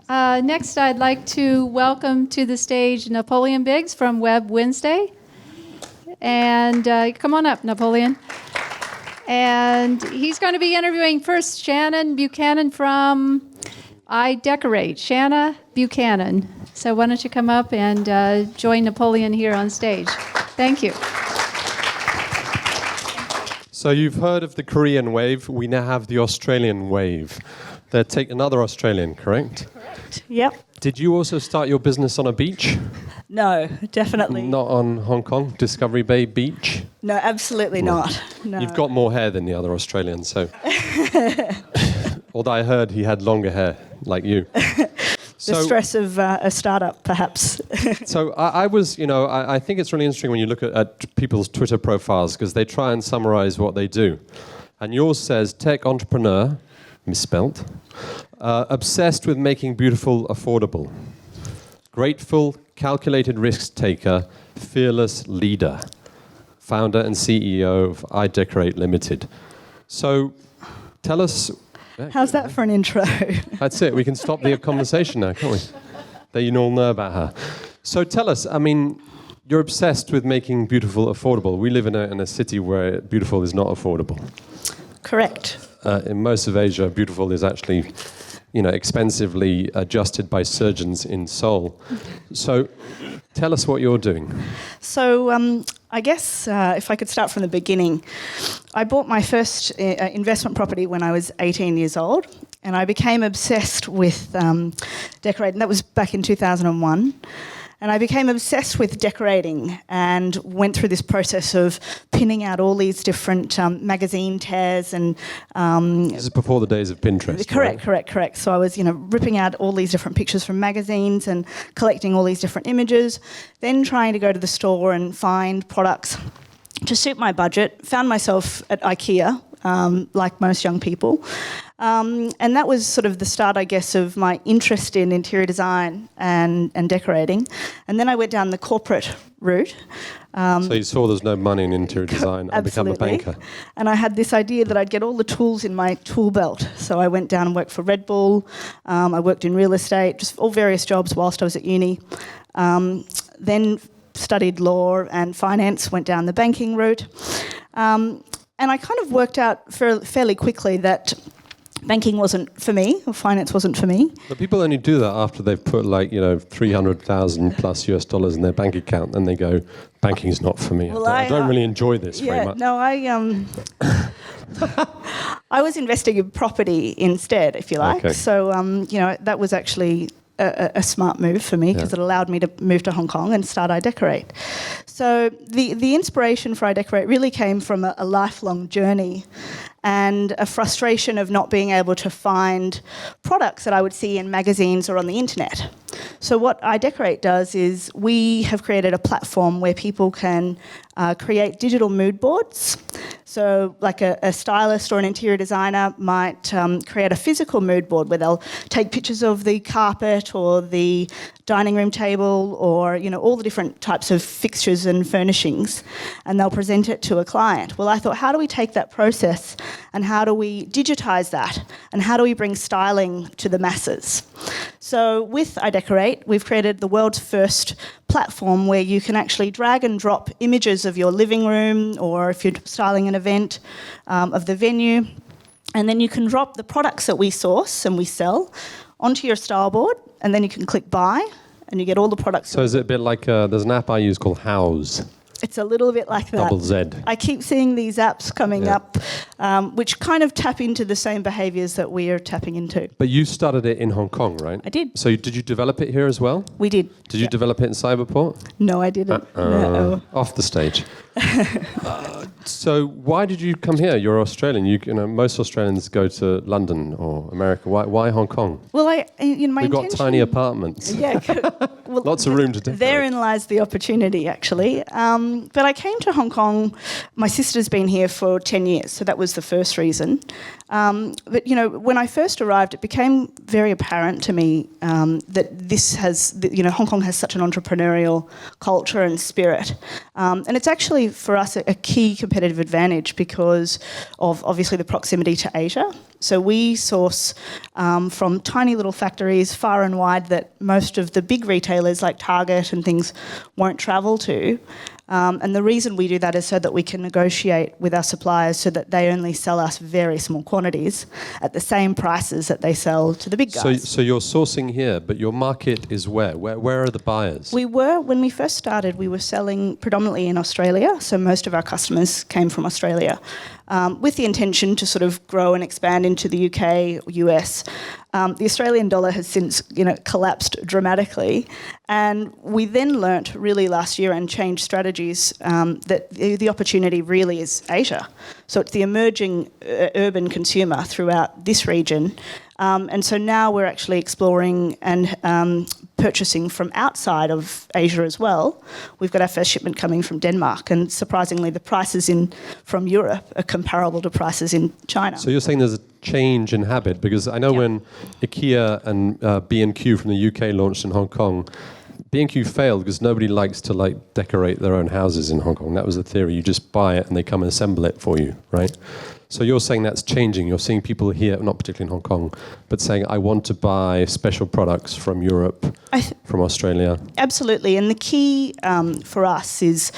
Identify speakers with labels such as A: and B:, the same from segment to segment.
A: Next, I'd like to welcome to the stage Napoleon Biggs from Web Wednesday. And come on up, Napoleon. And he's going to be interviewing first Shana Buchanan from iDecorate. Shana Buchanan. So why don't you come up and join Napoleon here on stage. Thank you.
B: So you've heard of the Korean wave. We now have the Australian wave. They're another Australian, correct?
C: Correct. Yep.
B: Did you also start your business on a beach?
C: No, definitely.
B: Not on Hong Kong, Discovery Bay Beach?
C: No, absolutely not. No.
B: You've got more hair than the other Australians, so... Although I heard he had longer hair, like you.
C: The stress of a startup, perhaps.
B: So I think it's really interesting when you look at people's Twitter profiles because they try and summarize what they do. And yours says, tech entrepreneur, misspelt, obsessed with making beautiful affordable, grateful, calculated risk taker, fearless leader, founder and CEO of iDecorate Limited. So tell us...
C: How's that for an intro?
B: That's it. We can stop the conversation now, can't we? That you all know about her. So tell us, you're obsessed with making beautiful affordable. We live in a city where beautiful is not affordable.
C: Correct.
B: In most of Asia, beautiful is actually, expensively adjusted by surgeons in Seoul. So tell us what you're doing.
C: So I guess if I could start from the beginning, I bought my first investment property when I was 18 years old, and I became obsessed with decorating. That was back in 2001. And I became obsessed with decorating and went through this process of pinning out all these different magazine tears and...
B: this is before the days of Pinterest,
C: Correct. So I was, ripping out all these different pictures from magazines and collecting all these different images, then trying to go to the store and find products to suit my budget. Found myself at IKEA, like most young people. And that was sort of the start, I guess, of my interest in interior design and decorating. And then I went down the corporate route.
B: So you saw there's no money in interior design and become a banker.
C: And I had this idea that I'd get all the tools in my tool belt. So I went down and worked for Red Bull. I worked in real estate, just all various jobs whilst I was at uni. Then studied law and finance, went down the banking route. And I kind of worked out fairly quickly that banking wasn't for me, or finance wasn't for me.
B: But people only do that after they've put $300,000 plus US dollars in their bank account, and they go, banking's not for me.
C: Well,
B: I don't really enjoy this very much.
C: No, I was investing in property instead, if you like.
B: Okay.
C: So, that was actually a smart move for me because it allowed me to move to Hong Kong and start iDecorate. So the inspiration for iDecorate really came from a lifelong journey and a frustration of not being able to find products that I would see in magazines or on the internet. So what iDecorate does is we have created a platform where people can create digital mood boards. So like a stylist or an interior designer might create a physical mood board where they'll take pictures of the carpet or the dining room table or, all the different types of fixtures and furnishings, and they'll present it to a client. Well, I thought, how do we take that process and how do we digitize that and how do we bring styling to the masses? So with iDecorate, we've created the world's first platform where you can actually drag and drop images of your living room or if you're styling an event of the venue, and then you can drop the products that we source and we sell onto your style board, and then you can click buy and you get all the products.
B: So is it a bit like, there's an app I use called House?
C: It's a little bit like that.
B: Double Z.
C: I keep seeing these apps coming up, which kind of tap into the same behaviours that we are tapping into.
B: But you started it in Hong Kong, right?
C: I did.
B: So did you develop it here as well?
C: We did.
B: Did you develop it in Cyberport?
C: No, I didn't. No.
B: Off the stage. So why did you come here? You're Australian. Most Australians go to London or America. Why Hong Kong?
C: Well, my
B: We've
C: intention...
B: got tiny apartments.
C: Yeah. Well,
B: lots of room to decorate.
C: Therein lies the opportunity, actually. But I came to Hong Kong. My sister's been here for 10 years, so that was the first reason. But when I first arrived, it became very apparent to me that Hong Kong has such an entrepreneurial culture and spirit, and it's actually for us a key competitive advantage because of obviously the proximity to Asia. So we source from tiny little factories far and wide that most of the big retailers like Target and things won't travel to. And the reason we do that is so that we can negotiate with our suppliers so that they only sell us very small quantities at the same prices that they sell to the big guys.
B: So you're sourcing here, but your market is where? Where are the buyers?
C: When we first started, we were selling predominantly in Australia, so most of our customers came from Australia, with the intention to sort of grow and expand into the UK, US. The Australian dollar has since, collapsed dramatically, and we then learnt really last year and changed strategies that the opportunity really is Asia. So it's the emerging urban consumer throughout this region, and so now we're actually exploring and purchasing from outside of Asia as well. We've got our first shipment coming from Denmark, and surprisingly, the prices from Europe are comparable to prices in China.
B: So you're saying there's a change in habit, because I know when IKEA and B&Q from the UK launched in Hong Kong, B&Q failed because nobody likes to decorate their own houses in Hong Kong. That was the theory. You just buy it and they come and assemble it for you, right? So you're saying that's changing. You're seeing people here, not particularly in Hong Kong, but saying, I want to buy special products from Europe, from Australia.
C: Absolutely. And the key for us is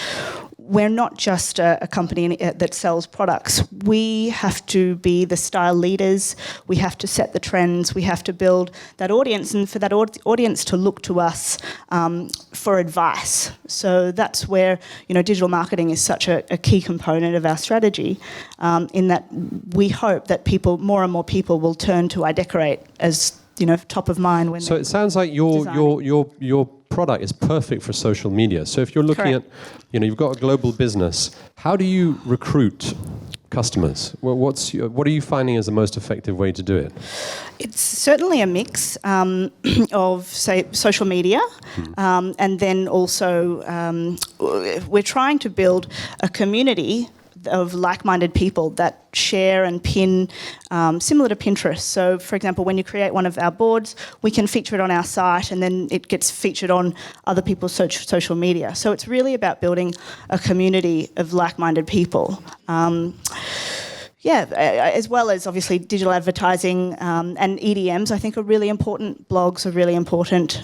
C: we're not just a company that sells products. We have to be the style leaders. We have to set the trends. We have to build that audience, and for that audience to look to us for advice. So that's where digital marketing is such a key component of our strategy. In that we hope that more and more people will turn to iDecorate as top of mind when.
B: So it sounds like your product is perfect for social media. So if you're looking at, you've got a global business, how do you recruit customers? Well, what are you finding as the most effective way to do it?
C: It's certainly a mix of, say, social media, and then also we're trying to build a community of like-minded people that share and pin similar to Pinterest. So, for example, when you create one of our boards, we can feature it on our site and then it gets featured on other people's social media. So it's really about building a community of like-minded people. As well as obviously digital advertising and EDMs, I think are really important. Blogs are really important.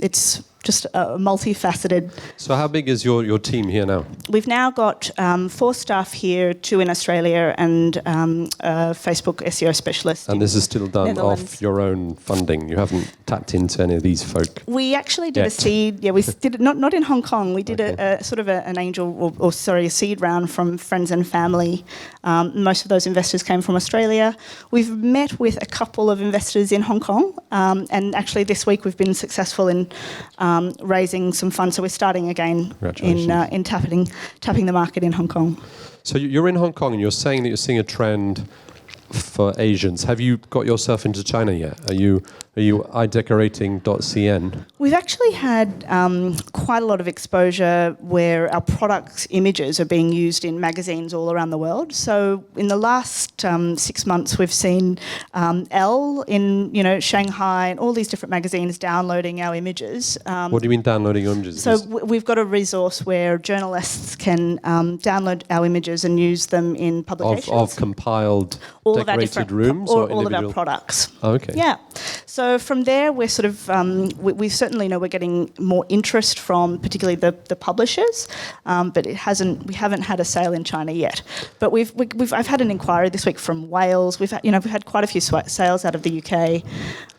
C: It's just multifaceted.
B: So how big is your team here now?
C: We've now got 4 staff here, 2 in Australia, and a Facebook SEO specialist.
B: And this is still done off your own funding? You haven't tapped into any of these folk?
C: We actually did a seed. Yeah, we did it not in Hong Kong. We did a sort of an angel, a seed round from friends and family. Most of those investors came from Australia. We've met with a couple of investors in Hong Kong, and actually this week we've been successful in raising some funds, so we're starting again in tapping the market in Hong Kong.
B: So you're in Hong Kong and you're saying that you're seeing a trend for Asians. Have you got yourself into China yet? Are you iDecorating.cn?
C: We've actually had quite a lot of exposure where our products' images are being used in magazines all around the world. So in the last 6 months, we've seen Elle in Shanghai and all these different magazines downloading our images.
B: What do you mean downloading images?
C: So we've got a resource where journalists can download our images and use them in publications.
B: Of compiled
C: all
B: decorated rooms or
C: all
B: individual?
C: of our products.
B: Oh, okay.
C: Yeah. So from there, we're sort of we certainly know we're getting more interest from particularly the publishers, but we haven't had a sale in China yet. But I've had an inquiry this week from Wales. We've had quite a few sales out of the UK.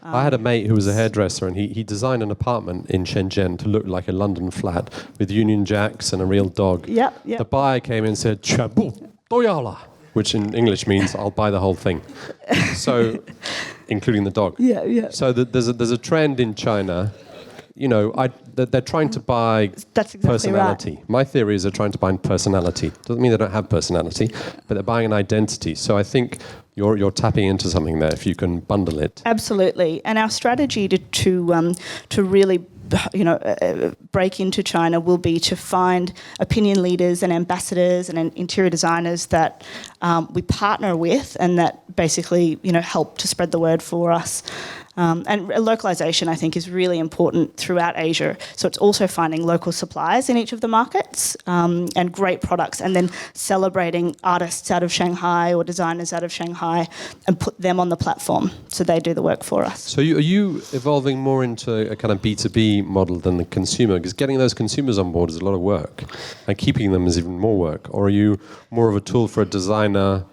B: I had a mate who was a hairdresser, and he designed an apartment in Shenzhen to look like a London flat with Union Jacks and a real dog.
C: Yeah.
B: The buyer came in and said, 全部都要了, which in English means I'll buy the whole thing. So, including the dog.
C: Yeah.
B: So there's a trend in China. They're trying to buy
C: That's exactly
B: personality.
C: Right.
B: My theory is they're trying to buy personality. Doesn't mean they don't have personality, but they're buying an identity. So I think you're tapping into something there if you can bundle it.
C: Absolutely. And our strategy to really break into China will be to find opinion leaders and ambassadors and interior designers that we partner with and that basically, help to spread the word for us. And localization, I think, is really important throughout Asia. So it's also finding local suppliers in each of the markets and great products, and then celebrating artists out of Shanghai or designers out of Shanghai and put them on the platform so they do the work for us.
B: So are you evolving more into a kind of B2B model than the consumer? Because getting those consumers on board is a lot of work, and keeping them is even more work. Or are you more of a tool for a designer,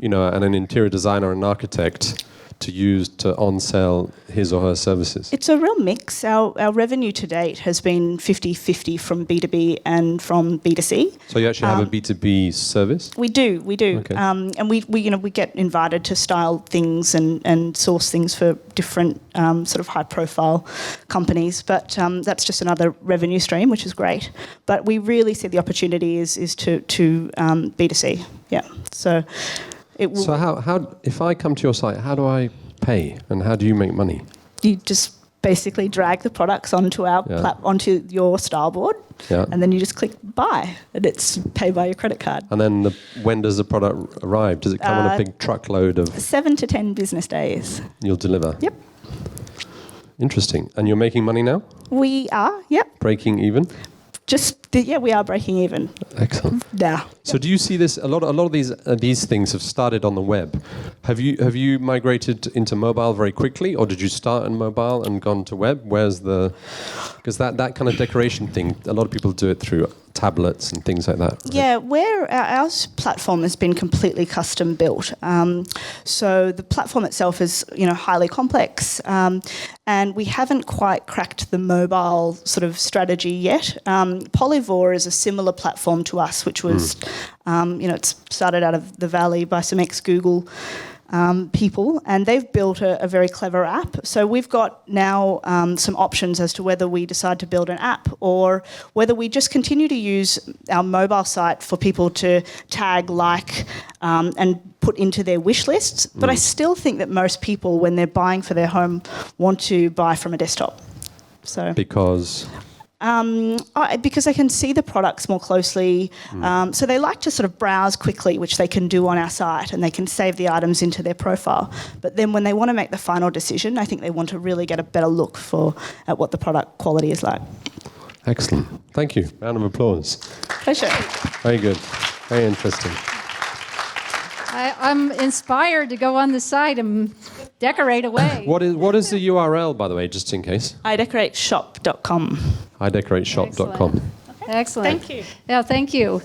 B: and an interior designer and an architect to use to on-sell his or her services?
C: It's a real mix. Our revenue to date has been 50-50 from B2B and from B2C.
B: So you actually have a B2B service?
C: We do.
B: Okay.
C: And we get invited to style things and source things for different sort of high-profile companies. But that's just another revenue stream, which is great. But we really see the opportunity is to B2C. Yeah. So
B: how if I come to your site, how do I pay and how do you make money?
C: You just basically drag the products onto onto your style board, and then you just click buy, and it's pay by your credit card.
B: And then when does the product arrive? Does it come on a big truckload of 7
C: to 10 business days?
B: You'll deliver.
C: Yep.
B: Interesting. And you're making money now?
C: We are. Yep.
B: Breaking even?
C: We are breaking even.
B: Excellent.
C: Yeah.
B: So do you see this? A lot of these things have started on the web. Have you migrated into mobile very quickly, or did you start on mobile and gone to web? Because that kind of decoration thing, a lot of people do it through tablets and things like that. Right?
C: Yeah, our platform has been completely custom built. So the platform itself is highly complex, and we haven't quite cracked the mobile sort of strategy yet. Polyvore is a similar platform to us, which was it's started out of the Valley by some ex-Google people, and they've built a very clever app. So we've got now some options as to whether we decide to build an app or whether we just continue to use our mobile site for people to tag, and put into their wish lists. But I still think that most people, when they're buying for their home, want to buy from a desktop. So
B: because
C: I can see the products more closely. So they like to sort of browse quickly, which they can do on our site, and they can save the items into their profile. But then when they want to make the final decision, I think they want to really get a better look at what the product quality is like.
B: Excellent. Thank you. Round of applause.
C: Pleasure.
B: Very good. Very interesting.
A: I'm inspired to go on the site and decorate away.
B: What is the URL, by the way, just in case?
C: iDecorateshop.com.
B: iDecorateshop.com.
A: Excellent.
C: Thank you.
A: Yeah, thank you.